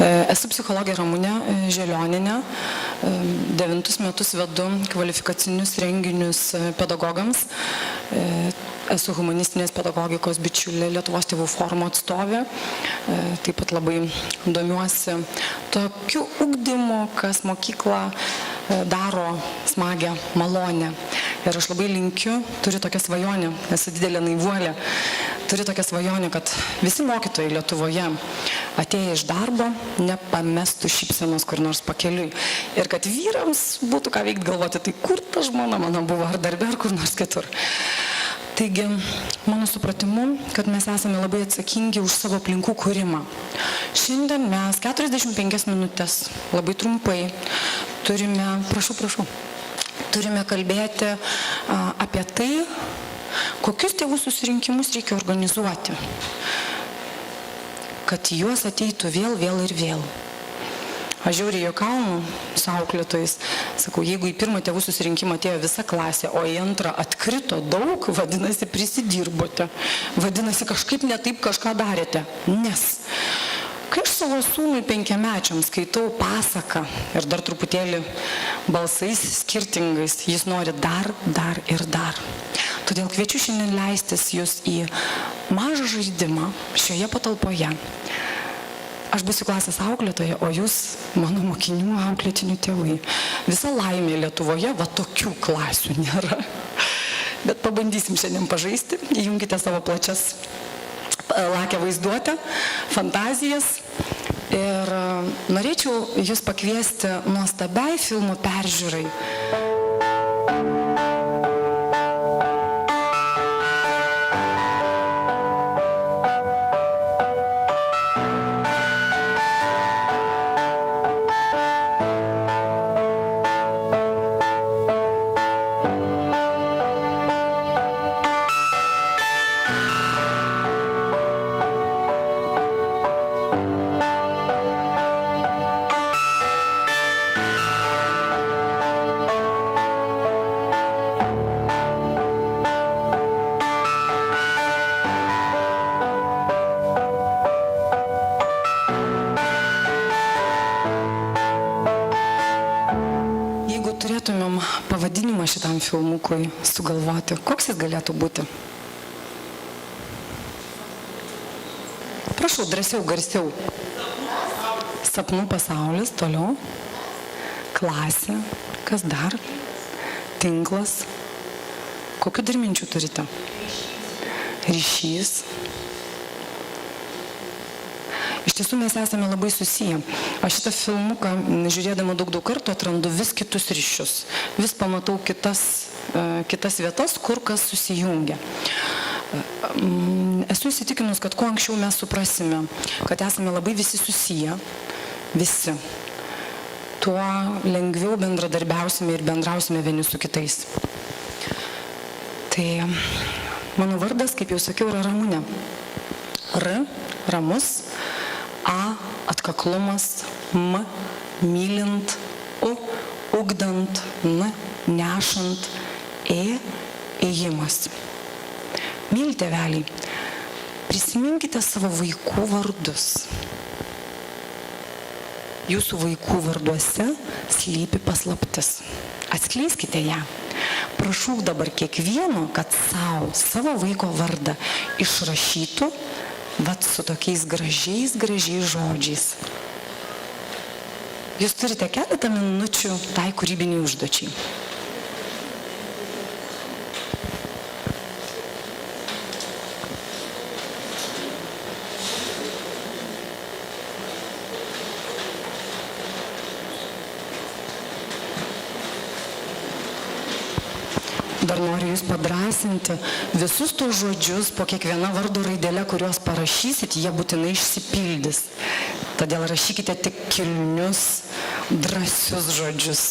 Esu psichologė Ramunė Želioninė. 9 metus vedu kvalifikacinius renginius pedagogams. Esu humanistinės pedagogikos bičiulė, Lietuvos tėvų forumo atstovė. Taip pat labai domiuosi tokiu ugdymu, kas mokyklą daro smagią, malonę. Ir aš labai linkiu, turiu tokią svajonę, esu didelė naivuolė, turiu tokią svajonę, kad visi mokytojai Lietuvoje atėję iš darbo nepamestų šypsenos kur nors pakeliui. Ir kad vyrams būtų ką veikti galvoti, tai kur ta žmona mano buvo, ar darbe, ar kur nors kitur. Taigi, mano supratimu, kad mes esame labai atsakingi už savo aplinkų kūrimą. Šiandien mes 45 minutės, labai trumpai, turime kalbėti apie tai, kokius tėvų susirinkimus reikia organizuoti, kad juos ateitų vėl ir vėl. Aš žiauriai juokaunu su auklėtojais, sakau, jeigu į pirmą tėvų susirinkimą atėjo visa klasė, o į antrą atkrito daug, vadinasi, prisidirbote, vadinasi, kažkaip ne taip kažką darėte. Nes kai aš savo sūnui 5-mečiam skaitau pasaką ir dar truputėlį balsais skirtingais, jis nori dar ir dar. Todėl kviečiu šiandien leistis jūs į mažą žaidimą šioje patalpoje. Aš būsiu klasės auklėtoja, o jūs mano mokinių auklėtinių tėvai. Visa laimė Lietuvoje, va tokių klasių nėra. Bet pabandysim šiandien pažaisti, įjunkite savo plačias lakę vaizduotę, fantazijas. Ir norėčiau jūs pakviesti nuostabiai filmų peržiūrai. Turėtumėm pavadinimą šitam filmukui sugalvoti. Koks jis galėtų būti? Prašau, drąsiau, garsiau. Sapnų pasaulis, toliau. Klasė, kas dar? Tinklas. Kokių dar minčių turite? Ryšys. Iš tiesų mes esame labai susiję. Aš šitą filmuką, žiūrėdama daug kartų, atrandu vis kitus ryšius. Vis pamatau kitas vietas, kur kas susijungia. Esu įsitikinus, kad kuo anksčiau mes suprasime, kad esame labai visi susiję, visi, tuo lengviau bendradarbiausime ir bendrausime vieni su kitais. Tai mano vardas, kaip jau sakiau, yra Ramunė. R, ramus. A, atkaklumas, M, mylint, U, ugdant, N, nešant, E, ėjimas. Myli tėveliai, prisiminkite savo vaikų vardus. Jūsų vaikų varduose slypi paslaptis. Atskleiskite ją. Prašau dabar kiekvieno, kad savo vaiko vardą išrašytų, bet su tokiais gražiais žodžiais. Jūs turite keletą minučių tai kūrybiniai užduočiai. Dar noriu jūs padrąsinti, visus tos žodžius po kiekvieną vardo raidelę, kuriuos parašysit, jie būtinai išsipildys. Todėl rašykite tik kilnius, drąsius žodžius,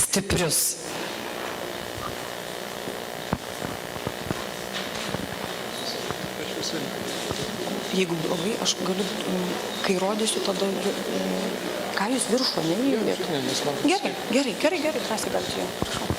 stiprius. Jeigu blogai, aš galiu, kai rodysiu, tada, ką jūs viršų, neįjungėte? Gerai, drąsiai galite jau, prašau.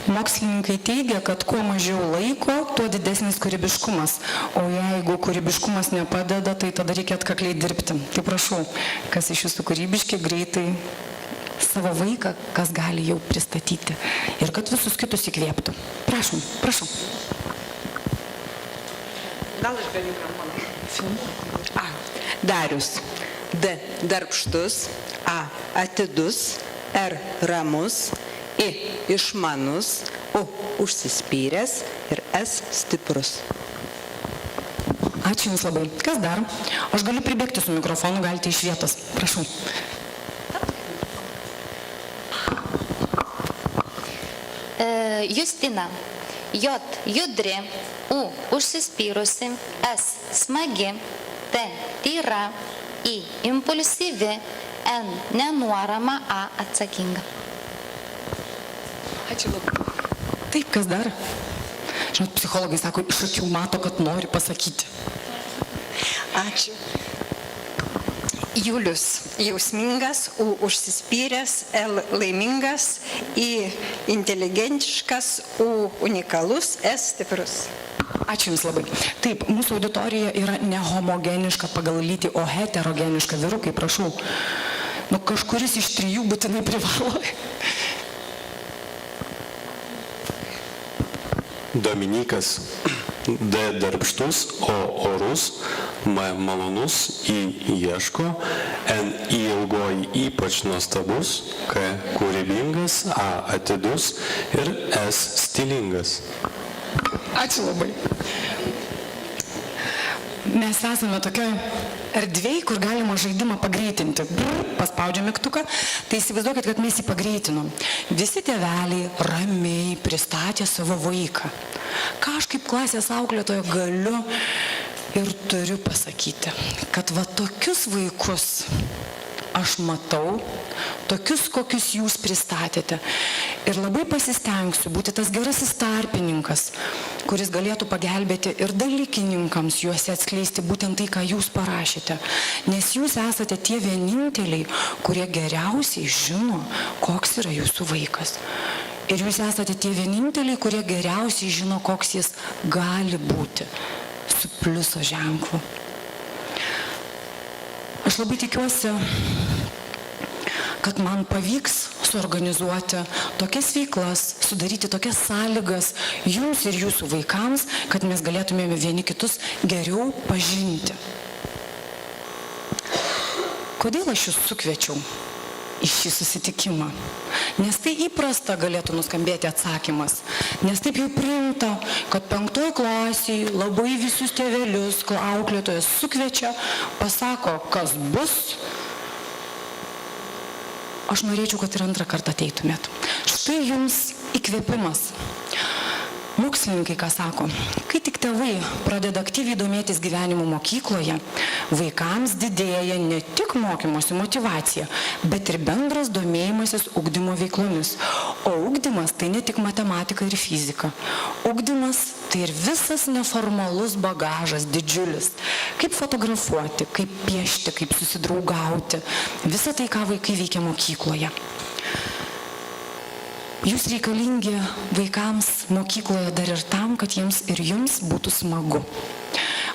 Mokslininkai teigia, kad kuo mažiau laiko, tuo didesnis kūrybiškumas. O jeigu kūrybiškumas nepadeda, tai tada reikia atkakliai dirbti. Tai prašau, kas iš jūsų kūrybiški, greitai savo vaiką, kas gali jau pristatyti. Ir kad visus kitus įkvėptų. Prašom, prašom. Gal aš galiu filmuoti? Darius. D. Darbštus. A. Atidus. R. Ramus. I. Išmanus. U. Užsispyręs. Ir S. Stiprus. Ačiū Jums labai. Kas dar? Aš galiu pribėgti su mikrofonu, galite iš vietos. Prašau. Justina. J. Judri. U. Užsispyrusi. S. Smagi. T. Tyra. I. Impulsyvi. N. Nenuorama. A. Atsakinga. Ačiū labai. Taip, kas dar? Žinot, psichologai sako, iš akių mato, kad nori pasakyti. Ačiū. Julius jausmingas, U užsispyręs, L laimingas, I inteligentiškas, U unikalus, S stiprus. Ačiū Jums labai. Taip, mūsų auditorija yra nehomogeniška pagal lytį, o heterogeniška. Vyrukai, prašau. Nu, kažkuris iš trijų būtinai privalo. Dominykas. D. Darbštus, O. Orus, M. Malonus, I. Ieško, N. Ilgoji ypač nuostabus, K. Kūrybingas, A. Atidus ir S. Stilingas. Ačiū labai. Mes esame tokia erdvėj, kur galima žaidimą pagreitinti. Paspaudžiam mygtuką, tai įsivaizduokit, kad mes jį pagreitinom. Visi tėveliai ramiai pristatė savo vaiką. Ką aš kaip klasės auklėtoja galiu ir turiu pasakyti, kad va tokius vaikus aš matau, tokius, kokius jūs pristatėte. Ir labai pasistengsiu būti tas gerasis tarpininkas, kuris galėtų pagelbėti ir dalykininkams juose atskleisti būtent tai, ką jūs parašėte. Nes jūs esate tie vieninteliai, kurie geriausiai žino, koks yra jūsų vaikas. Ir jūs esate tie vieninteliai, kurie geriausiai žino, koks jis gali būti, su pliuso ženklu. Aš labai tikiuosi, kad man pavyks suorganizuoti tokias veiklas, sudaryti tokias sąlygas jums ir jūsų vaikams, kad mes galėtumėme vieni kitus geriau pažinti. Kodėl aš jūs sukviečiau į šį susitikimą? Nes tai įprasta galėtų nuskambėti atsakymas. Nes taip jau priimta, kad 5 klasėje labai visus tėvelius, auklėtojas sukviečia, pasako, kas bus. Aš norėčiau, kad ir antrą kartą ateitumėt. Štai jums įkvėpimas. Mokslininkai ką sako? Kai tik tėvai pradeda aktyviai domėtis gyvenimu mokykloje, vaikams didėja ne tik mokymosi motyvacija, bet ir bendras domėjimasis ugdymo veiklomis. O ugdymas tai ne tik matematika ir fizika. Ugdymas tai ir visas neformalus bagažas, didžiulis. Kaip fotografuoti, kaip piešti, kaip susidraugauti. Visa tai, ką vaikai veikia mokykloje. Jūs reikalingi vaikams mokykloje dar ir tam, kad jiems ir jums būtų smagu.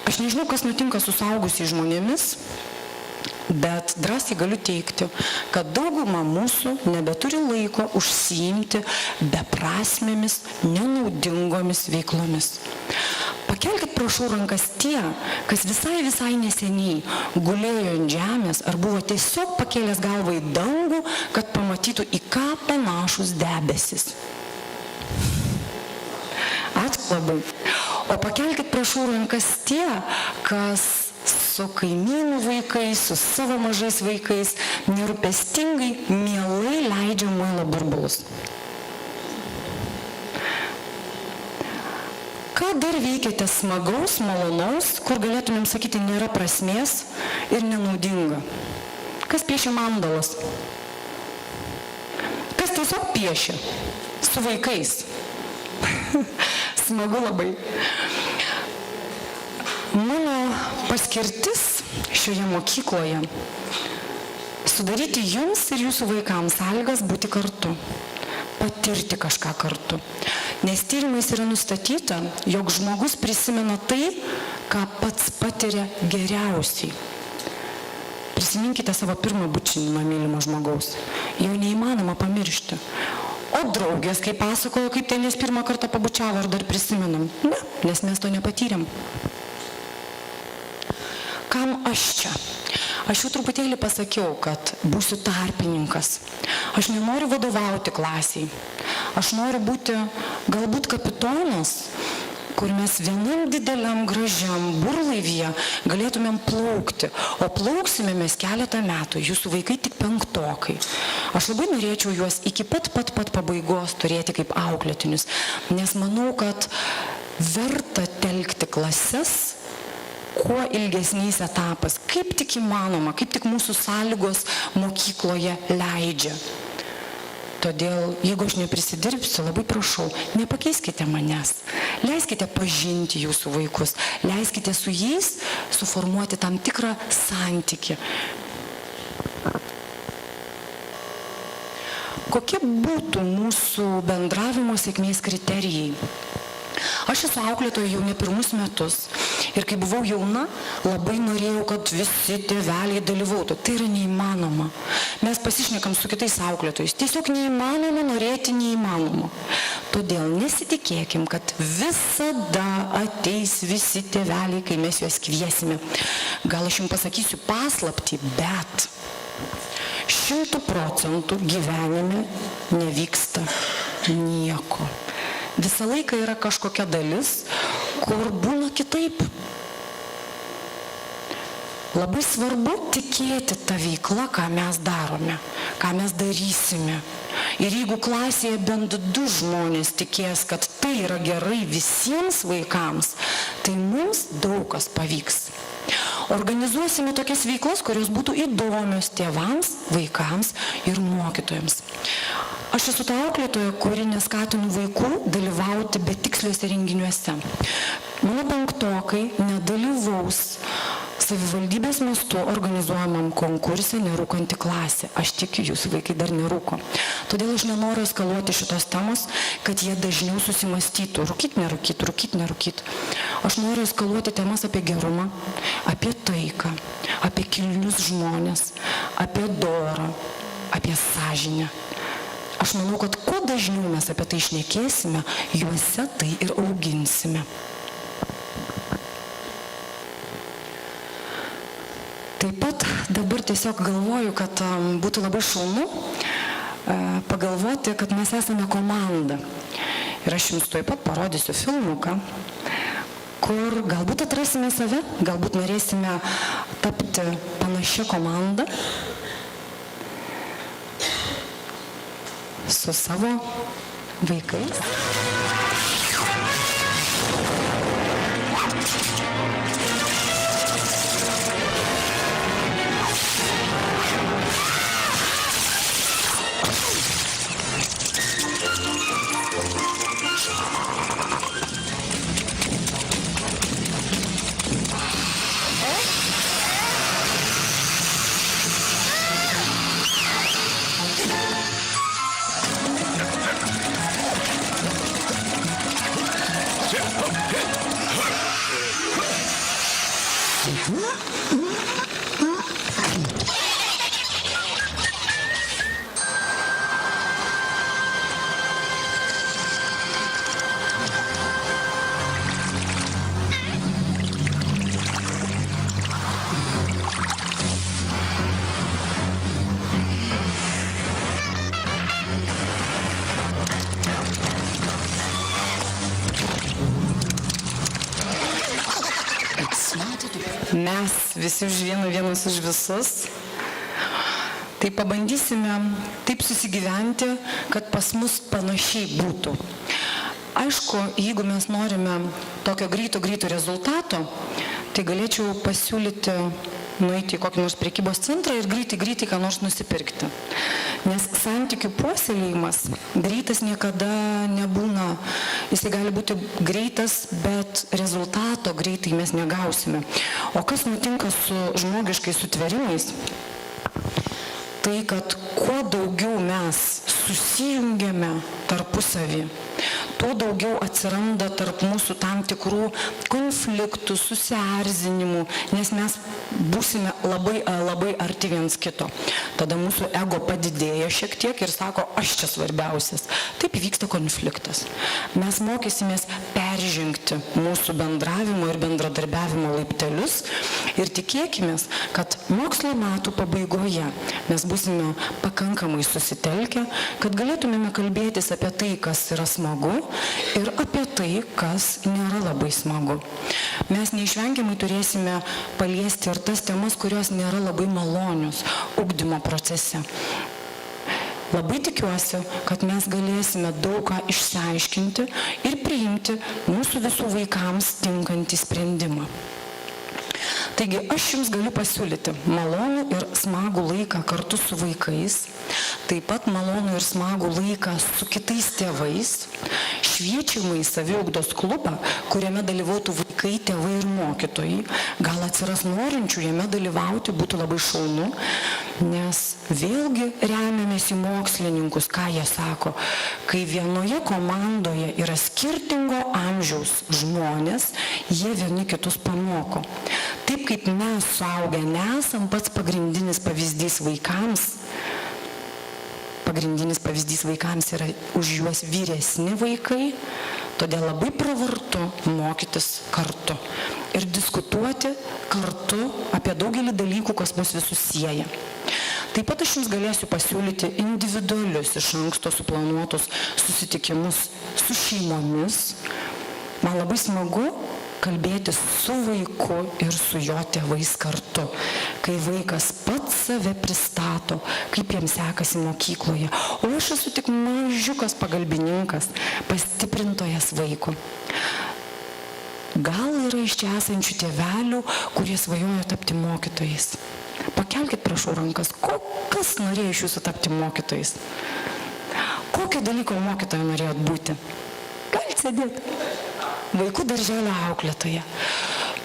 Aš nežinau, kas nutinka su suaugusiais žmonėmis, bet drąsiai galiu teikti, kad dauguma mūsų nebeturi laiko užsiimti beprasmėmis, nenaudingomis veiklomis. Pakelkit prašau rankas tie, kas visai neseniai gulėjo ant žemės ar buvo tiesiog pakėlęs galvą į dangų, kad pamatytų, į ką panašus debesis. Ačiū labai. O pakelkit prašau rankas tie, kas su kaimynų vaikais, su savo mažais vaikais nerūpestingai, mielai leidžia muilo burbulus. Ką dar veikiate smagaus, malonaus, kur galėtumėm sakyti nėra prasmės ir nenaudinga? Kas piešia mandalas? Kas tiesiog piešia su vaikais? Smagu labai. Mano paskirtis šioje mokykloje sudaryti jums ir jūsų vaikams sąlygas būti kartu. patirti kažką kartu. Nes tyrimais yra nustatyta, jog žmogus prisimena tai, ką pats patiria geriausiai. Prisiminkite savo pirmą bučinimą mylimo žmogaus. Jo neįmanoma pamiršti. O draugės, kai pasakojo, kaip ten jas pirmą kartą pabučiavo, ar dar prisimenam? Ne, nes mes to nepatyrėm. Kam aš čia? Aš jau truputėlį pasakiau, kad būsiu tarpininkas. Aš nenoriu vadovauti klasiai. Aš noriu būti galbūt kapitonas, kur mes vienam dideliam gražiam burlaivyje galėtumėm plaukti. O plauksime mes keletą metų, jūsų vaikai tik 5-okai. Aš labai norėčiau juos iki pat pabaigos turėti kaip auklėtinius, nes manau, kad verta telkti klases kuo ilgesniais etapas, kaip tik įmanoma, kaip tik mūsų sąlygos mokykloje leidžia. Todėl, jeigu aš neprisidirbsiu, labai prašau, nepakeiskite manęs. Leiskite pažinti jūsų vaikus, leiskite su jais suformuoti tam tikrą santykį. Kokie būtų mūsų bendravimo sėkmės kriterijai? Aš esu auklėtoja jau ne pirmus metus ir kai buvau jauna, labai norėjau, kad visi tėveliai dalyvautų. Tai yra neįmanoma. Mes pasišnekam su kitais auklėtojais. Tiesiog neįmanoma norėti neįmanoma. Todėl nesitikėkim, kad visada ateis visi tėveliai, kai mes juos kviesime. Gal aš jums pasakysiu paslaptį, bet 100% gyvenime nevyksta nieko. Visą laiką yra kažkokia dalis, kur būna kitaip. Labai svarbu tikėti tą veiklą, ką mes darome, ką mes darysime. Ir jeigu klasėje bent 2 žmonės tikės, kad tai yra gerai visiems vaikams, tai mums daug kas pavyks. Organizuosime tokias veiklas, kurios būtų įdomios tėvams, vaikams ir mokytojams. Aš esu ta auklėtoja, kuri neskatinu vaikų dalyvauti betiksliuose renginiuose. Mano 5-okai nedalyvaus savivaldybės mastu organizuojamam konkurse nerūkanti klasė. Aš tikiu, jūsų vaikai dar nerūko. Todėl aš nenoriu eskaluoti šitos temos, kad jie dažniau susimastytų. Rūkyt, nerūkyt. Aš noriu eskaluoti temas apie gerumą, apie taiką, apie kilnius žmonės, apie dorą, apie sąžinę. Aš manau, kad kuo dažniau mes apie tai šnekėsime, juose tai ir auginsime. Taip pat dabar tiesiog galvoju, kad būtų labai šaunu pagalvoti, kad mes esame komanda. Ir aš jums tuoj pat parodysiu filmuką, kur galbūt atrasime save, galbūt norėsime tapti panašia komanda su savo vaikais. Mes visi už vieną, vienas už visus. Tai pabandysime taip susigyventi, kad pas mus panašiai būtų. Aišku, jeigu mes norime tokio greito rezultato, tai galėčiau pasiūlyti nueiti į kokį nors prekybos centrą ir greitai ką nors nusipirkti. Nes santykių puoselėjimas greitas niekada nebūna. Jis gali būti greitas, bet rezultato greitai mes negausime. O kas nutinka su žmogiškais sutvėrimais? tai, kad kuo daugiau mes susijungiame tarpusavį, tuo daugiau atsiranda tarp mūsų tam tikrų konfliktų, susierzinimų, nes mes būsime labai arti viens kito. Tada mūsų ego padidėja šiek tiek ir sako, aš čia svarbiausias. Taip vyksta konfliktas. Mes mokysimės peržengti mūsų bendravimo ir bendradarbiavimo laiptelius ir tikėkime, kad mokslo metų pabaigoje mes būsime pakankamai susitelkę, kad galėtumėme kalbėtis apie tai, kas yra smagu ir apie tai, kas nėra labai smagu. Mes neišvengiamai turėsime paliesti ir tas temas, kurios nėra labai malonios ugdymo procese. Labai tikiuosi, kad mes galėsime daug ką išsiaiškinti ir priimti mūsų visų vaikams tinkantį sprendimą. Taigi aš jums galiu pasiūlyti malonų ir smagų laiką kartu su vaikais, taip pat malonų ir smagų laiką su kitais tėvais, šviečiamą į saviugdos klubą, kuriame dalyvautų vaikai, tėvai ir mokytojai. Gal atsiras norinčių jame dalyvauti, būtų labai šaunu, nes vėlgi remiamės į mokslininkus, ką jie sako. Kai vienoje komandoje yra skirtingo amžiaus žmonės, jie vieni kitus pamoko. Taip kaip mes suaugę nesam pats pagrindinis pavyzdys vaikams, pagrindinis pavyzdys vaikams yra už juos vyresni vaikai, todėl labai pravartu mokytis kartu ir diskutuoti kartu apie daugelį dalykų, kas mus visus sieja. Taip pat aš jums galėsiu pasiūlyti individualius iš anksto suplanuotus susitikimus su šeimomis. Man labai smagu kalbėti su vaiku ir su jo tėvais kartu, kai vaikas pats save pristato, kaip jiems sekasi mokykloje, o aš esu tik mažiukas pagalbininkas, pastiprintojas vaikų. Gal yra iš čia esančių tėvelių, kurie svajojo tapti mokytojais? Pakelkit, prašau, rankas, kas norėjo iš jūsų tapti mokytojais? Kokio dalyko mokytojo norėjot būti? Galit sėdėti. Vaikų darželio auklėtoja.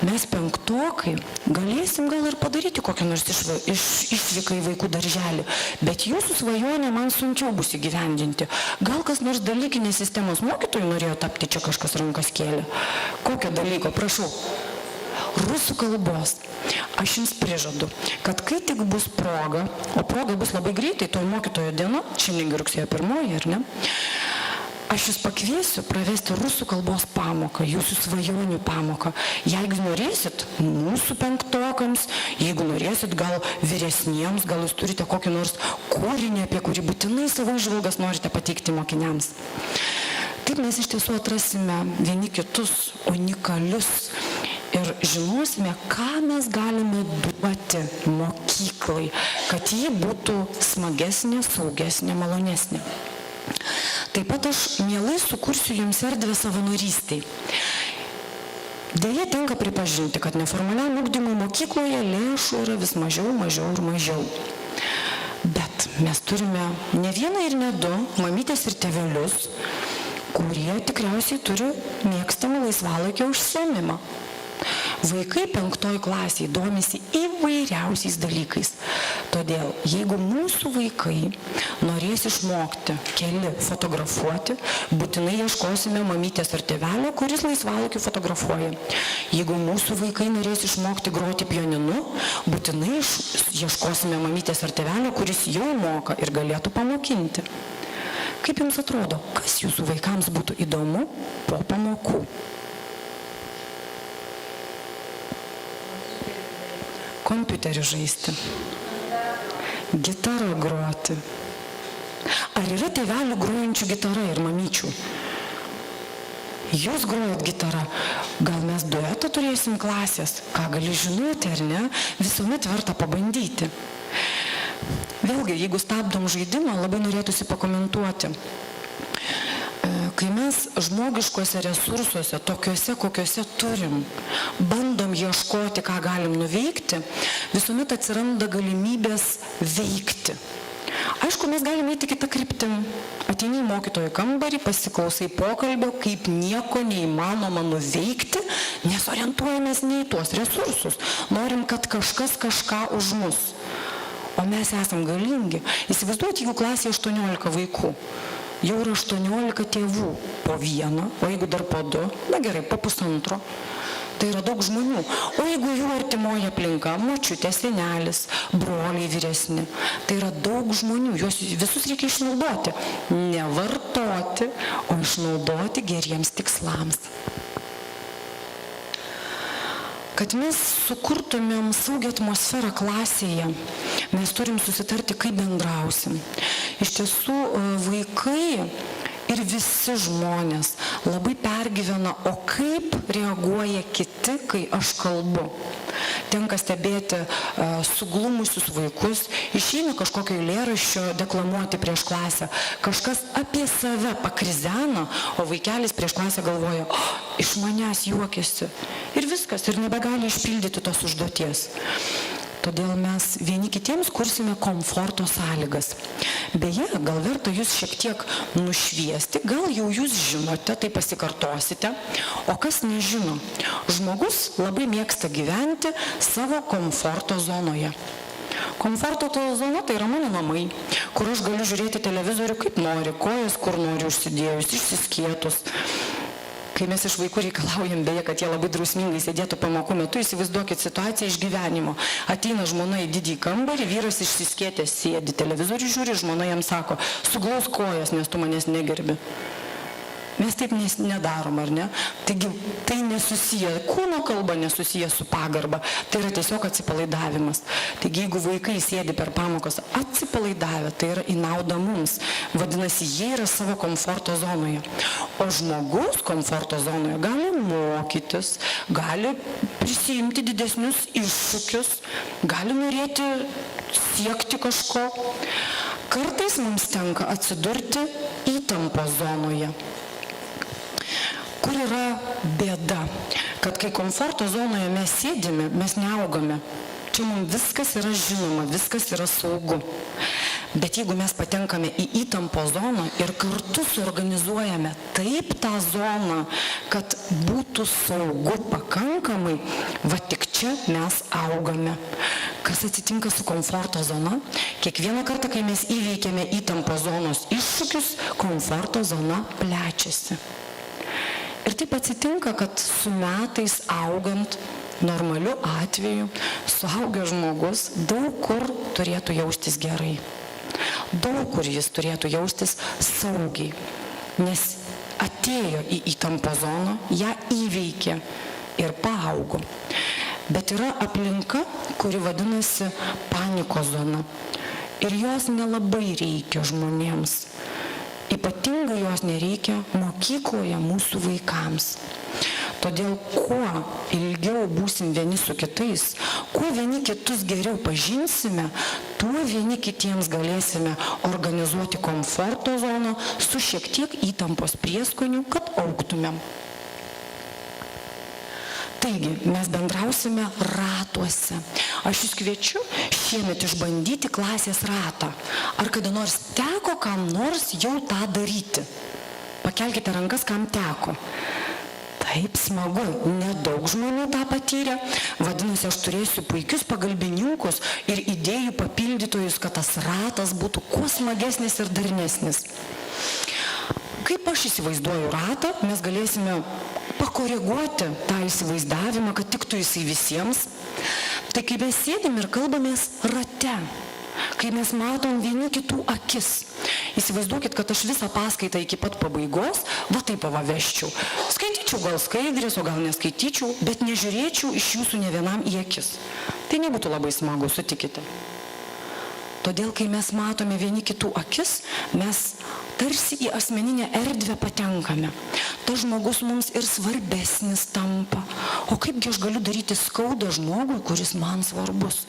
Mes penktokai galėsim gal ir padaryti kokią nors išvyką į vaikų darželį, bet jūsų svajonę man sunkiau bus įgyvendinti. Gal kas nors dalykinės sistemos mokytojų norėjo tapti, čia kažkas rankas kėlė. Kokio dalyko, prašau? Rusų kalbos. Aš jums prižadu, kad kai tik bus proga, o proga bus labai greitai, to mokytojo diena, šiandien rugsėjo 1, ar ne? Aš jūs pakviesiu pravesti rusų kalbos pamoką, jūsų svajonių pamoką. Jeigu norėsit, mūsų penktokams, jeigu norėsit, gal vyresniems, gal jūs turite kokį nors kūrinį, apie kurį būtinai savo įžvalgas norite pateikti mokiniams. Taip mes iš tiesų atrasime vieni kitus unikalius ir žinosime, ką mes galime duoti mokyklai, kad ji būtų smagesnė, saugesnė, malonesnė. Taip pat aš mielai sukursiu jums erdvę savanorystei. Deja, tenka pripažinti, kad neformaliam ugdymui mokykloje lėšų yra vis mažiau. Bet mes turime ne vieną ir ne du mamytės ir tėvelius, kurie tikriausiai turi mėgstamą laisvalaikio užsiėmimą. Vaikai 5 klasėje domisi įvairiausiais dalykais. Todėl, jeigu mūsų vaikai norės išmokti keli fotografuoti, būtinai ieškosime mamytės ar tėvelio, kuris laisvalaikiu fotografuoja. Jeigu mūsų vaikai norės išmokti groti pianinu, būtinai ieškosime mamytės ar tėvelio, kuris jau moka ir galėtų pamokinti. Kaip jums atrodo, kas jūsų vaikams būtų įdomu po pamokų? Kompiuterį žaisti, gitarą groti. Ar yra tėvelių grojančių gitarą ir mamyčių? Jūs grojat gitarą, gal mes duetą turėsim klasės, ką gali žinoti ar ne, visuomet verta pabandyti. Vėlgi, jeigu stabdom žaidimą, labai norėtųsi pakomentuoti. Kai mes žmogiškuose resursuose, tokiuose, kokiuose turim, bandom ieškoti, ką galim nuveikti, visuomet atsiranda galimybės veikti. Aišku, mes galime eiti kitą kryptim. Ateini į mokytojo kambarį, pasiklausai pokalbio, kaip nieko neįmanoma nuveikti, nes orientuojamės ne į tuos resursus. Norim, kad kažkas kažką už mus. o mes esam galingi. Įsivaizduoti, jeigu klasėje 18 vaikų, jau yra 18 tėvų po vieną, o jeigu dar po 2, na gerai, po pusantro. Tai yra daug žmonių. O jeigu jų artimoji aplinka, močiutė, senelis, broliai vyresni, tai yra daug žmonių, juos visus reikia išnaudoti. Ne vartoti, o išnaudoti geriems tikslams. Kad mes sukurtumėm saugią atmosferą klasėje, mes turim susitarti, kaip bendrausim. Iš tiesų, vaikai ir visi žmonės labai pergyvena, o kaip reaguoja kiti, kai aš kalbu. Tenka stebėti suglumusius vaikus, išeina kažkokio eilėraščio deklamuoti prieš klasę, kažkas apie save pakrizena, o vaikelis prieš klasę galvoja, iš manęs juokiasi. Ir viskas, ir nebegali išpildyti tos užduoties. Todėl mes vieni kitiems kursime komforto sąlygas. Beje, gal verta jūs šiek tiek nušviesti, gal jau jūs žinote, tai pasikartosite, o kas nežino, žmogus labai mėgsta gyventi savo komforto zonoje. Komforto zona tai yra mano namai, kur aš galiu žiūrėti televizorių kaip nori, kojas kur nori užsidėjus, išsiskietus. Kai mes iš vaikų reikalaujam, beje, kad jie labai drausmingai sėdėtų pamokų metu, įsivaizduokit situaciją iš gyvenimo. Ateina žmona į didįjį kambarį, vyras išsiskėtęs sėdi, televizorių žiūri, žmona jam sako, suglaus kojas, nes tu manęs negerbi. Mes taip nedarom, ar ne? Taigi tai nesusiję, kūno kalba nesusiję su pagarba, tai yra tiesiog atsipalaidavimas. Taigi jeigu vaikai sėdi per pamokas atsipalaidavę, tai yra į naudą mums. Vadinasi, jie yra savo komforto zonoje. O žmogus komforto zonoje gali mokytis, gali prisijimti didesnius iššūkius, gali norėti siekti kažko. Kartais mums tenka atsidurti įtampos zonoje. Kur yra bėda? Kad kai komforto zonoje mes sėdime, mes neaugame. Čia mums viskas yra žinoma, viskas yra saugu. Bet jeigu mes patenkame į įtampos zoną ir kartu suorganizuojame taip tą zoną, kad būtų saugu pakankamai, va tik čia mes augame. Kas atsitinka su komforto zona? Kiekvieną kartą, kai mes įveikiame įtampos zonos iššūkius, komforto zona plečiasi. Ir taip atsitinka, kad su metais augant, normaliu atveju, suaugęs žmogus daug kur turėtų jaustis gerai. Daug kur jis turėtų jaustis saugiai, nes atėjo į įtampos zoną, ją įveikė ir paaugo. Bet yra aplinka, kuri vadinasi panikos zona. Ir jos nelabai reikia žmonėms. Ypatingai jos nereikia mokykloje mūsų vaikams. Todėl kuo ilgiau būsim vieni su kitais, kuo vieni kitus geriau pažinsime, tuo vieni kitiems galėsime organizuoti komforto zoną su šiek tiek įtampos prieskonių, kad augtumėm. Taigi, mes bendrausime ratuose. Aš jūs kviečiu šiemet išbandyti klasės ratą. Ar kada nors teko kam nors jau tą daryti? Pakelkite rankas, kam teko. Taip, smagu, nedaug žmonių tą patyrė. Vadinasi, aš turėsiu puikius pagalbininkus ir idėjų papildytojus, kad tas ratas būtų kuo smagesnis ir darnesnis. Kaip aš įsivaizduoju ratą, mes galėsime pakoreguoti tą įsivaizdavimą, kad tiktų jisai visiems. Tai kai mes sėdim ir kalbamės rate, kai mes matom vieni kitų akis. Įsivaizduokit, kad aš visą paskaitą iki pat pabaigos, va taip pavaveščiau. Skaityčiau gal skaidrės, o gal neskaityčiau, bet nežiūrėčiau iš jūsų ne vienam į akis. Tai nebūtų labai smagu, sutikite. Todėl, kai mes matome vieni kitų akis, mes tarsi į asmeninę erdvę patenkame. Tas žmogus mums ir svarbesnis tampa. O kaipgi aš galiu daryti skaudą žmogui, kuris man svarbus?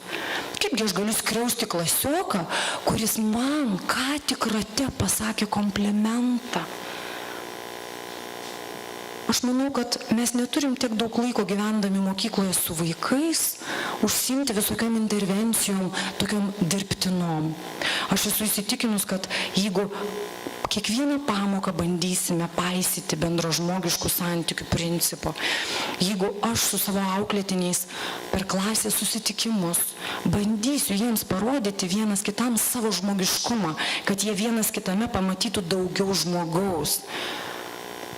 Kaipgi aš galiu skriausti klasioką, kuris man ką tik rate pasakė komplimentą? Aš manau, kad mes neturim tiek daug laiko gyvendami mokykloje su vaikais, užsiimti visokiom intervencijom, tokiom dirbtinom. Aš esu įsitikinus, kad jeigu kiekvieną pamoką bandysime paisyti bendražmogiškų santykių principo. Jeigu aš su savo auklėtiniais per klasės susitikimus bandysiu jiems parodyti vienas kitam savo žmogiškumą, kad jie vienas kitame pamatytų daugiau žmogaus,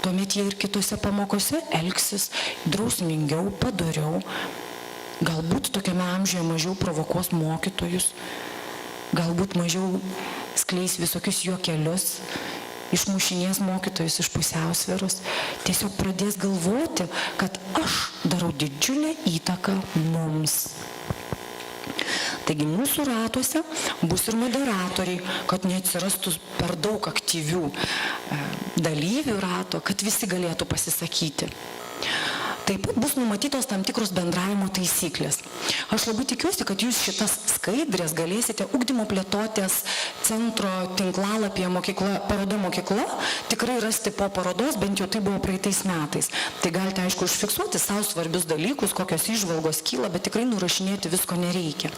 tuomet jie ir kitose pamokose elgsis drausmingiau, padoriau. Galbūt tokiame amžiuje mažiau provokuos mokytojus, galbūt mažiau skleis visokius juokelius, išmušinės mokytojus iš pusiausvyros, tiesiog pradės galvoti, kad aš darau didžiulę įtaką mums. Taigi mūsų ratuose bus ir moderatoriai, kad neatsirastų per daug aktyvių dalyvių rato, kad visi galėtų pasisakyti. Taip pat bus numatytos tam tikros bendravimo taisyklės. Aš labai tikiuosi, kad jūs šitas skaidrės galėsite ugdymo plėtotės centro tinklalapyje paroda mokykla tikrai rasti po parodos, bent jau tai buvo praeitais metais. Tai galite, aišku, užfiksuoti savo svarbius dalykus, kokios įžvalgos kyla, bet tikrai nurašinėti visko nereikia.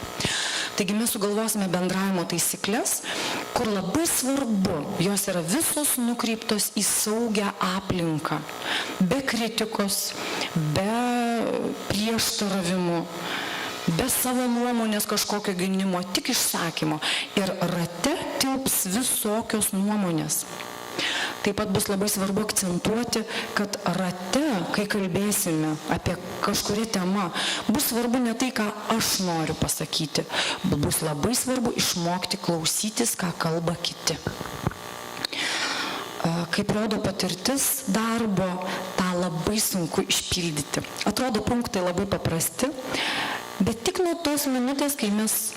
Taigi mes sugalvosime bendravimo taisyklės, kur labai svarbu, jos yra visos nukreiptos į saugią aplinką, be kritikos, be prieštaravimų, be savo nuomonės kažkokio gynimo, tik išsakymo. Ir rate tilps visokios nuomonės. Taip pat bus labai svarbu akcentuoti, kad rate, kai kalbėsime apie kažkurį temą, bus svarbu ne tai, ką aš noriu pasakyti, bet bus labai svarbu išmokti klausytis, ką kalba kiti. Kaip rodo patirtis darbo, tą labai sunku išpildyti. Atrodo, punktai labai paprasti, bet tik nuo tos minutės, kai mes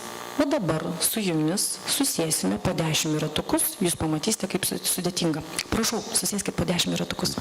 dabar su jumis susėsime po 10 ratukus, jūs pamatysite, kaip sudėtinga. Prašau, susėskit po 10 ratukus.